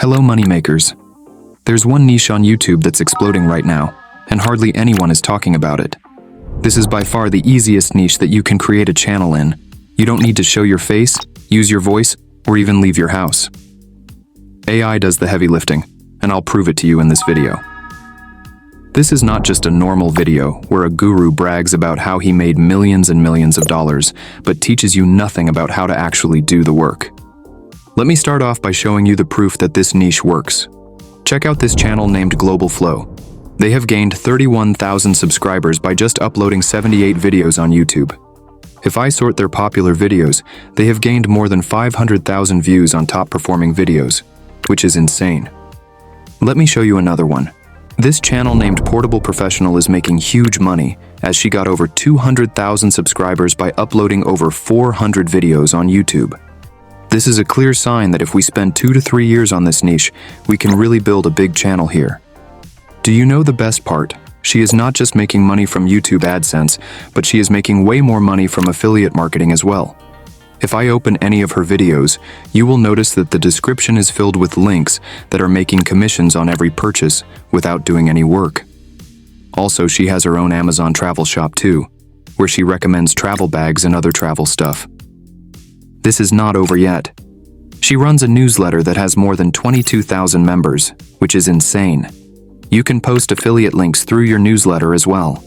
Hello, moneymakers. There's one niche on YouTube that's exploding right now, and hardly anyone is talking about it. This is by far the easiest niche that you can create a channel in. You don't need to show your face, use your voice, or even leave your house. AI does the heavy lifting, and I'll prove it to you in this video. This is not just a normal video where a guru brags about how he made millions and millions of dollars, but teaches you nothing about how to actually do the work. Let me start off by showing you the proof that this niche works. Check out this channel named Global Flow. They have gained 31,000 subscribers by just uploading 78 videos on YouTube. If I sort their popular videos, they have gained more than 500,000 views on top-performing videos, which is insane. Let me show you another one. This channel named Portable Professional is making huge money, as she got over 200,000 subscribers by uploading over 400 videos on YouTube. This is a clear sign that if we spend 2 to 3 years on this niche, we can really build a big channel here. Do you know the best part? She is not just making money from YouTube AdSense, but she is making way more money from affiliate marketing as well. If I open any of her videos, you will notice that the description is filled with links that are making commissions on every purchase without doing any work. Also, she has her own Amazon travel shop too, where she recommends travel bags and other travel stuff. This is not over yet. She runs a newsletter that has more than 22,000 members, which is insane. You can post affiliate links through your newsletter as well.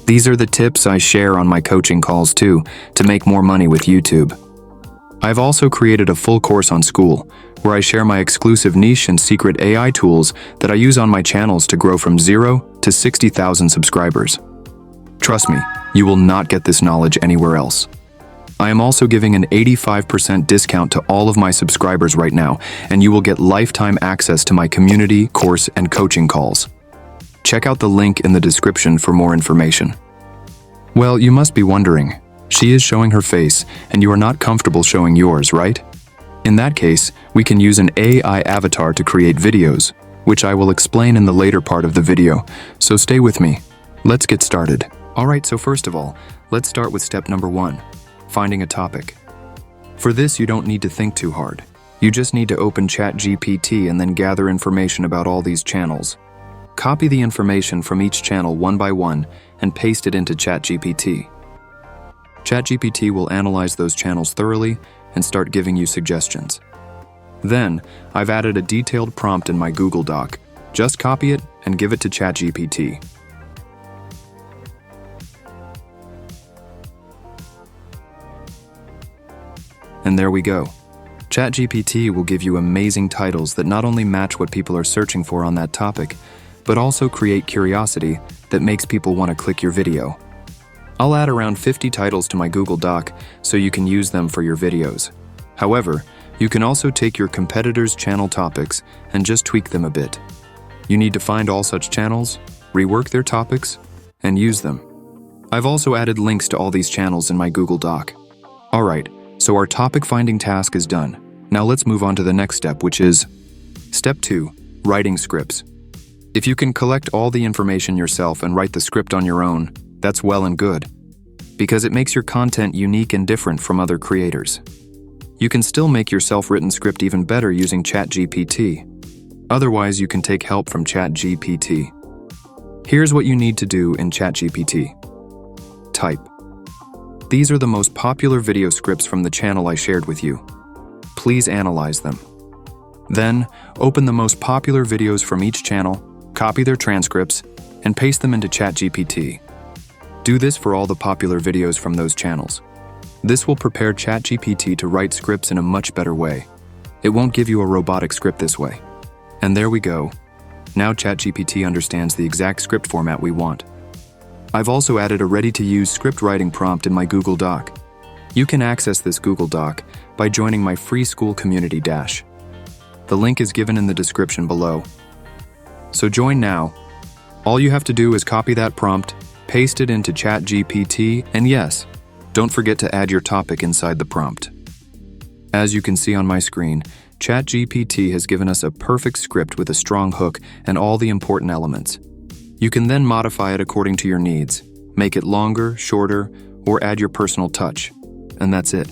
These are the tips I share on my coaching calls too, to make more money with YouTube. I've also created a full course on Skool, where I share my exclusive niche and secret AI tools that I use on my channels to grow from 0 to 60,000 subscribers. Trust me, you will not get this knowledge anywhere else. I am also giving an 85% discount to all of my subscribers right now, and you will get lifetime access to my community, course, and coaching calls. Check out the link in the description for more information. Well, you must be wondering, she is showing her face, and you are not comfortable showing yours, right? In that case, we can use an AI avatar to create videos, which I will explain in the later part of the video, so stay with me. Let's get started. Alright, so first of all, let's start with step number 1, finding a topic. For this, you don't need to think too hard. You just need to open ChatGPT and then gather information about all these channels. Copy the information from each channel one by one and paste it into ChatGPT. ChatGPT will analyze those channels thoroughly and start giving you suggestions. Then, I've added a detailed prompt in my Google Doc. Just copy it and give it to ChatGPT. And there we go. ChatGPT will give you amazing titles that not only match what people are searching for on that topic, but also create curiosity that makes people want to click your video. I'll add around 50 titles to my Google Doc so you can use them for your videos. However, you can also take your competitors' channel topics and just tweak them a bit. You need to find all such channels, rework their topics, and use them. I've also added links to all these channels in my Google Doc. Alright, so our topic finding task is done. Now let's move on to the next step, which is Step 2, writing scripts. If you can collect all the information yourself and write the script on your own, that's well and good, because it makes your content unique and different from other creators. You can still make your self-written script even better using ChatGPT. Otherwise, you can take help from ChatGPT. Here's what you need to do in ChatGPT. Type. These are the most popular video scripts from the channel I shared with you. Please analyze them. Then, open the most popular videos from each channel, copy their transcripts, and paste them into ChatGPT. Do this for all the popular videos from those channels. This will prepare ChatGPT to write scripts in a much better way. It won't give you a robotic script this way. And there we go. Now ChatGPT understands the exact script format we want. I've also added a ready-to-use script writing prompt in my Google Doc. You can access this Google Doc by joining my free Skool Community Dash. The link is given in the description below. So join now. All you have to do is copy that prompt, paste it into ChatGPT, and yes, don't forget to add your topic inside the prompt. As you can see on my screen, ChatGPT has given us a perfect script with a strong hook and all the important elements. You can then modify it according to your needs, make it longer, shorter, or add your personal touch, and that's it.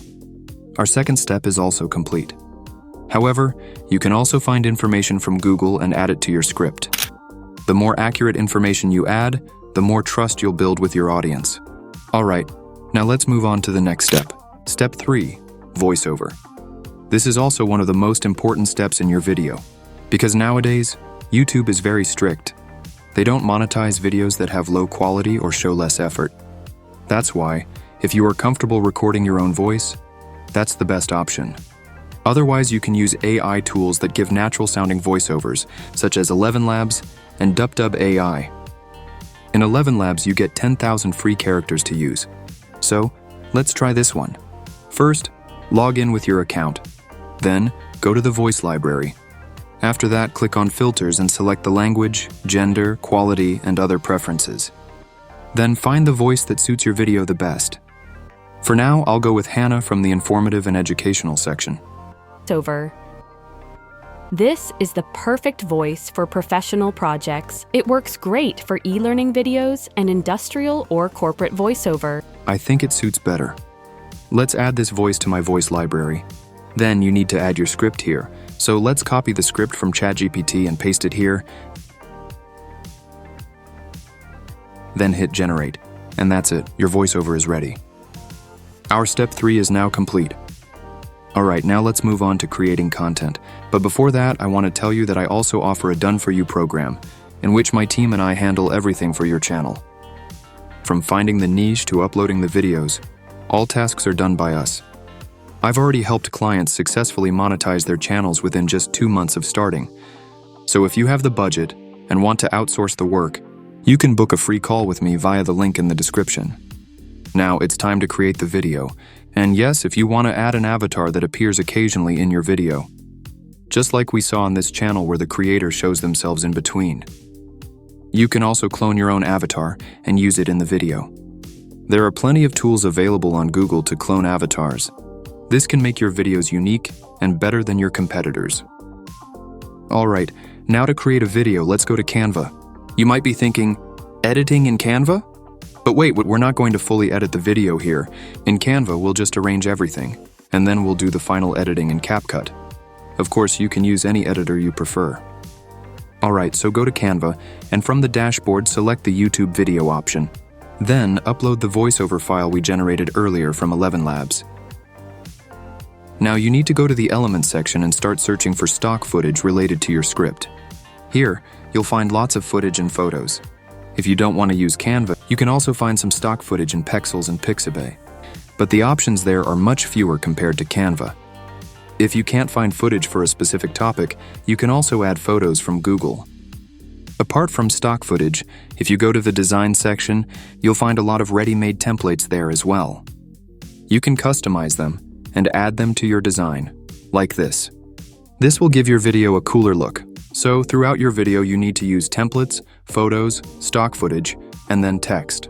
Our second step is also complete. However, you can also find information from Google and add it to your script. The more accurate information you add, the more trust you'll build with your audience. Alright, now let's move on to the next step. Step 3. Voiceover. This is also one of the most important steps in your video, because nowadays, YouTube is very strict. They don't monetize videos that have low quality or show less effort. That's why, if you are comfortable recording your own voice, that's the best option. Otherwise, you can use AI tools that give natural-sounding voiceovers, such as 11 Labs and Upto AI. In 11 Labs, you get 10,000 free characters to use. So, let's try this one. First, log in with your account. Then, go to the voice library. After that, click on Filters and select the language, gender, quality, and other preferences. Then find the voice that suits your video the best. For now, I'll go with Hannah from the informative and educational section. Voiceover. This is the perfect voice for professional projects. It works great for e-learning videos and industrial or corporate voiceover. I think it suits better. Let's add this voice to my voice library. Then you need to add your script here. So let's copy the script from ChatGPT and paste it here. Then hit generate. And that's it, your voiceover is ready. Our step 3 is now complete. Alright, now let's move on to creating content. But before that, I want to tell you that I also offer a done-for-you program, in which my team and I handle everything for your channel. From finding the niche to uploading the videos, all tasks are done by us. I've already helped clients successfully monetize their channels within just 2 months of starting. So if you have the budget and want to outsource the work, you can book a free call with me via the link in the description. Now it's time to create the video. And yes, if you want to add an avatar that appears occasionally in your video, just like we saw on this channel where the creator shows themselves in between. You can also clone your own avatar and use it in the video. There are plenty of tools available on Google to clone avatars. This can make your videos unique and better than your competitors. Alright, now to create a video, let's go to Canva. You might be thinking, editing in Canva? But wait, we're not going to fully edit the video here. In Canva, we'll just arrange everything, and then we'll do the final editing in CapCut. Of course, you can use any editor you prefer. Alright, so go to Canva, and from the dashboard, select the YouTube video option. Then, upload the voiceover file we generated earlier from 11 Labs. Now you need to go to the Elements section and start searching for stock footage related to your script. Here, you'll find lots of footage and photos. If you don't want to use Canva, you can also find some stock footage in Pexels and Pixabay. But the options there are much fewer compared to Canva. If you can't find footage for a specific topic, you can also add photos from Google. Apart from stock footage, if you go to the Design section, you'll find a lot of ready-made templates there as well. You can customize them and add them to your design, like this. This will give your video a cooler look. So throughout your video, you need to use templates, photos, stock footage, and then text.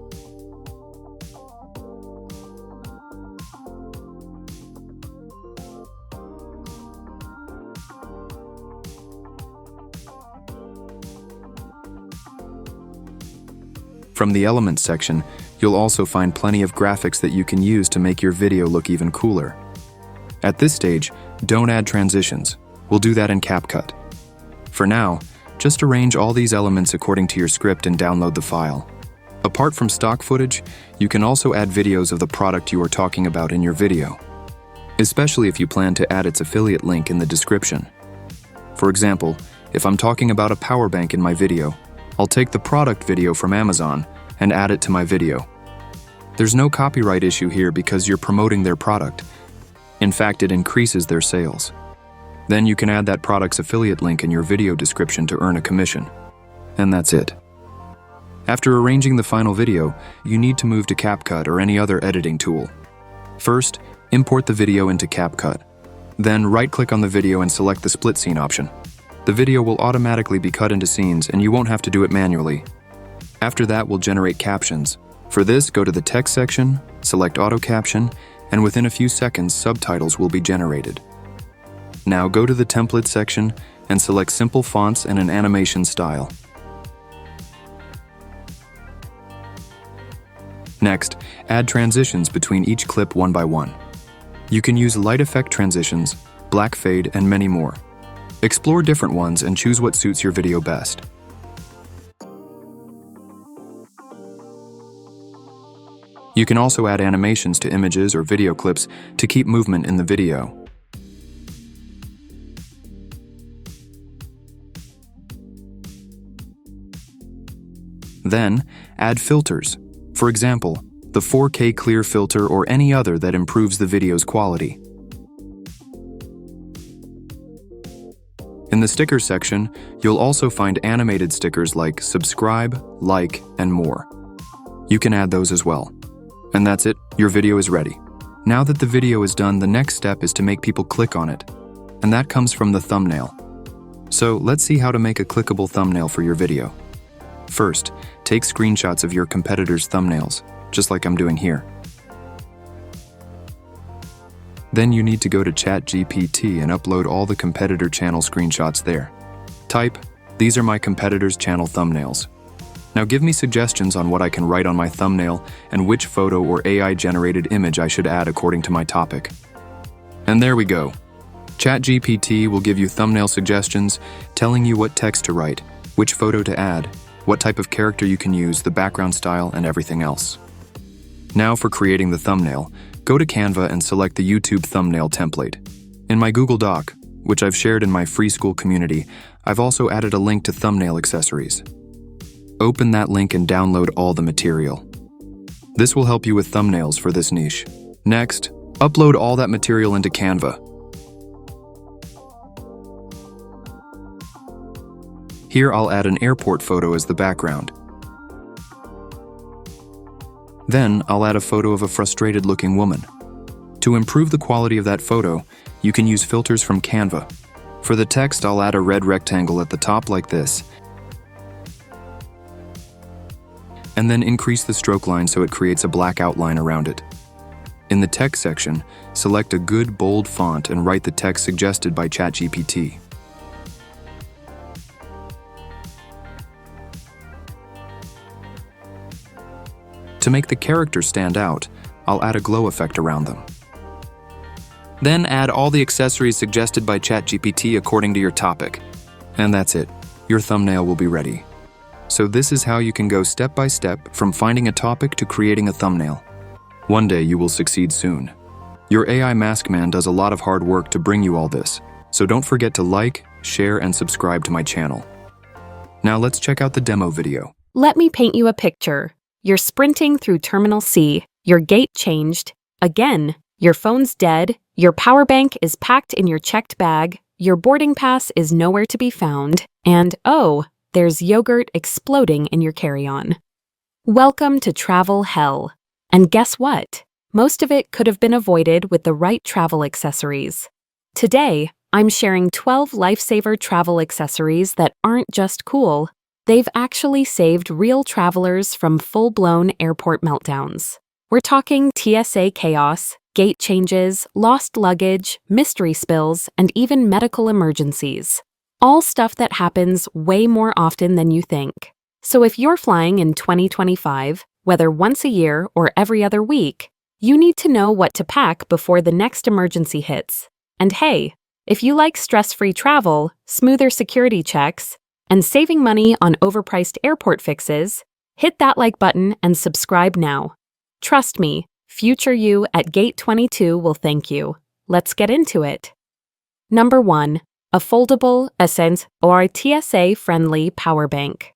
From the Elements section, you'll also find plenty of graphics that you can use to make your video look even cooler. At this stage, don't add transitions. We'll do that in CapCut. For now, just arrange all these elements according to your script and download the file. Apart from stock footage, you can also add videos of the product you are talking about in your video, especially if you plan to add its affiliate link in the description. For example, if I'm talking about a power bank in my video, I'll take the product video from Amazon and add it to my video. There's no copyright issue here because you're promoting their product. In fact, it increases their sales. Then you can add that product's affiliate link in your video description to earn a commission. And that's it. After arranging the final video, you need to move to CapCut or any other editing tool. First, import the video into CapCut. Then right-click on the video and select the split scene option. The video will automatically be cut into scenes and you won't have to do it manually. After that, we'll generate captions. For this, go to the text section, select auto caption, and within a few seconds, subtitles will be generated. Now go to the template section and select simple fonts and an animation style. Next, add transitions between each clip one by one. You can use light effect transitions, black fade, and many more. Explore different ones and choose what suits your video best. You can also add animations to images or video clips to keep movement in the video. Then, add filters. For example, the 4K clear filter or any other that improves the video's quality. In the stickers section, you'll also find animated stickers like subscribe, like, and more. You can add those as well. And that's it, your video is ready. Now that the video is done, the next step is to make people click on it. And that comes from the thumbnail. So let's see how to make a clickable thumbnail for your video. First, take screenshots of your competitors' thumbnails, just like I'm doing here. Then you need to go to ChatGPT and upload all the competitor channel screenshots there. Type, "These are my competitors' channel thumbnails." Now give me suggestions on what I can write on my thumbnail and which photo or AI-generated image I should add according to my topic. And there we go. ChatGPT will give you thumbnail suggestions, telling you what text to write, which photo to add, what type of character you can use, the background style, and everything else. Now for creating the thumbnail, go to Canva and select the YouTube thumbnail template. In my Google Doc, which I've shared in my free Skool Community, I've also added a link to thumbnail accessories. Open that link and download all the material. This will help you with thumbnails for this niche. Next, upload all that material into Canva. Here I'll add an airport photo as the background. Then I'll add a photo of a frustrated-looking woman. To improve the quality of that photo, you can use filters from Canva. For the text, I'll add a red rectangle at the top like this, and then increase the stroke line so it creates a black outline around it. In the text section, select a good bold font and write the text suggested by ChatGPT. To make the characters stand out, I'll add a glow effect around them. Then add all the accessories suggested by ChatGPT according to your topic. And that's it. Your thumbnail will be ready. So this is how you can go step by step from finding a topic to creating a thumbnail. One day you will succeed soon. Your AI Maskman does a lot of hard work to bring you all this, so don't forget to like, share, and subscribe to my channel. Now let's check out the demo video. Let me paint you a picture. You're sprinting through Terminal C, your gate changed, again, your phone's dead, your power bank is packed in your checked bag, your boarding pass is nowhere to be found, and oh, there's yogurt exploding in your carry-on. Welcome to travel hell. And guess what? Most of it could have been avoided with the right travel accessories. Today, I'm sharing 12 lifesaver travel accessories that aren't just cool. They've actually saved real travelers from full-blown airport meltdowns. We're talking TSA chaos, gate changes, lost luggage, mystery spills, and even medical emergencies. All stuff that happens way more often than you think. So if you're flying in 2025, whether once a year or every other week, you need to know what to pack before the next emergency hits. And hey, if you like stress-free travel, smoother security checks, and saving money on overpriced airport fixes, hit that like button and subscribe now. Trust me, future you at Gate 22 will thank you. Let's get into it. Number 1. A foldable, Essence, or TSA-friendly power bank.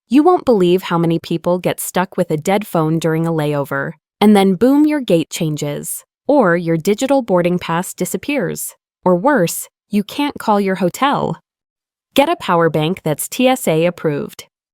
You won't believe how many people get stuck with a dead phone during a layover, and then boom, your gate changes, or your digital boarding pass disappears, or worse, you can't call your hotel. Get a power bank that's TSA approved.